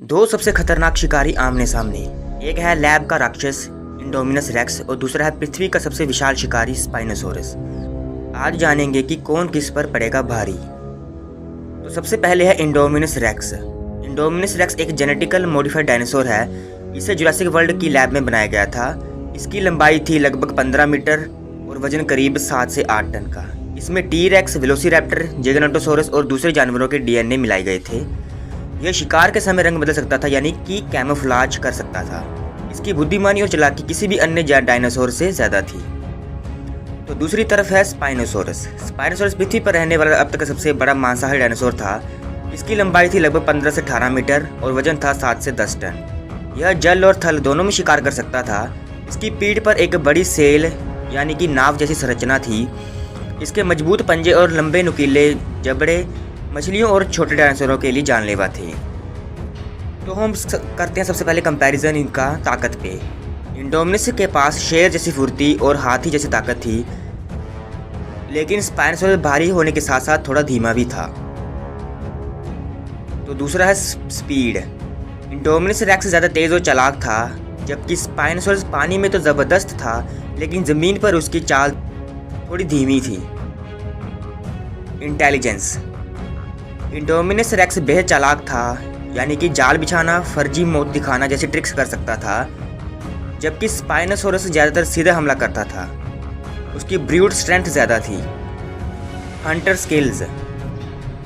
दो सबसे खतरनाक शिकारी आमने सामने। एक है लैब का राक्षस इंडोमिनस रेक्स और दूसरा है पृथ्वी का सबसे विशाल शिकारी स्पाइनोसोरस। आज जानेंगे कि कौन किस पर पड़ेगा भारी। तो सबसे पहले है इंडोमिनस रेक्स। इंडोमिनस रेक्स एक जेनेटिकल मॉडिफाइड डायनासोर है। इसे जुरासिक वर्ल्ड की लैब में बनाया गया था। इसकी लंबाई थी लगभग 15 मीटर और वजन करीब 7 से 8 टन का। इसमें टी रेक्स, वेलोसिरैप्टर, जिगनोटोसोरस और दूसरे जानवरों के डीएनए मिलाए गए थे। यह शिकार के समय रंग बदल सकता था, यानी कि कैमोफ्लाज कर सकता था। इसकी बुद्धिमानी और चालाकी किसी भी अन्य डायनासोर से ज्यादा थी। तो दूसरी तरफ है स्पाइनोसोरस। स्पाइनोसोरस पृथ्वी पर रहने वाला अब तक का सबसे बड़ा मांसाहारी डायनासोर था। इसकी लंबाई थी लगभग 15 से 18 मीटर और वजन था 7 से 10 टन। यह जल और थल दोनों में शिकार कर सकता था। इसकी पीठ पर एक बड़ी सेल यानी कि नाव जैसी संरचना थी। इसके मजबूत पंजे और लंबे नुकीले जबड़े मछलियों और छोटे डायनासोरों के लिए जानलेवा थे। तो हम करते हैं सबसे पहले कंपैरिजन इनका ताकत पे। इंडोमिनस के पास शेर जैसी फुर्ती और हाथी जैसी ताकत थी, लेकिन स्पाइनोसोरस भारी होने के साथ साथ थोड़ा धीमा भी था। तो दूसरा है स्पीड। इंडोमिनस रेक्स ज़्यादा तेज़ और चालाक था, जबकि स्पाइनोसोरस पानी में तो ज़बरदस्त था, लेकिन ज़मीन पर उसकी चाल थोड़ी धीमी थी। इंटेलिजेंस। इंडोमिनस रेक्स बेहद चालाक था, यानी कि जाल बिछाना, फर्जी मौत दिखाना जैसी ट्रिक्स कर सकता था, जबकि स्पाइनोसोरस ज़्यादातर सीधा हमला करता था। उसकी ब्रूट स्ट्रेंथ ज़्यादा थी। Hunter skills.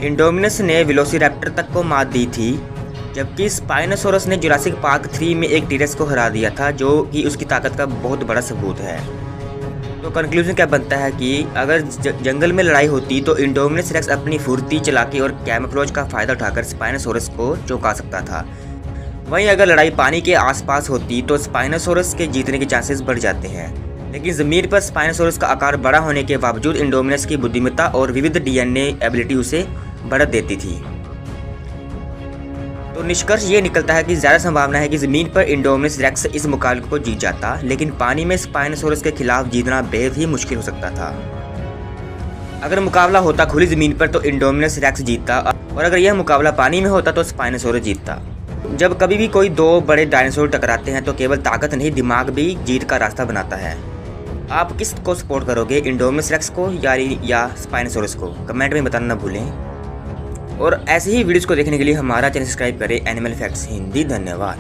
इंडोमिनस ने वेलोसिरैप्टर तक को मात दी थी, जबकि स्पाइनोसोरस ने जुरासिक पार्क 3 में एक टीरेक्स को हरा दिया था, जो कि उसकी ताकत का बहुत बड़ा सबूत है। तो कंक्लूजन क्या बनता है कि अगर जंगल में लड़ाई होती तो इंडोमिनस रेक्स अपनी फुर्ती, चालाकी और कैमोफ्लेज का फायदा उठाकर स्पाइनोसोरस को चौंका सकता था। वहीं अगर लड़ाई पानी के आसपास होती तो स्पाइनोसोरस के जीतने के चांसेस बढ़ जाते हैं। लेकिन ज़मीन पर स्पाइनोसोरस का आकार बड़ा होने के बावजूद इंडोमिनस की बुद्धिमत्ता और विविध डीएनए एबिलिटी उसे बढ़त देती थी। तो निष्कर्ष ये निकलता है कि ज़्यादा संभावना है कि ज़मीन पर इंडोमिनस रेक्स इस मुकाबले को जीत जाता, लेकिन पानी में स्पाइनोसोरस के खिलाफ जीतना बेहद ही मुश्किल हो सकता था। अगर मुकाबला होता खुली ज़मीन पर तो इंडोमिनस रेक्स जीतता, और अगर यह मुकाबला पानी में होता तो स्पाइनोसोरस जीतता। जब कभी भी कोई दो बड़े डायनासोर टकराते हैं तो केवल ताकत नहीं, दिमाग भी जीत का रास्ता बनाता है। आप किस को सपोर्ट करोगे, इंडोमिनस रेक्स को या स्पाइनोसोरस को? कमेंट में बताना न भूलें। और ऐसे ही वीडियोस को देखने के लिए हमारा चैनल सब्सक्राइब करें एनिमल फैक्ट्स हिंदी। धन्यवाद।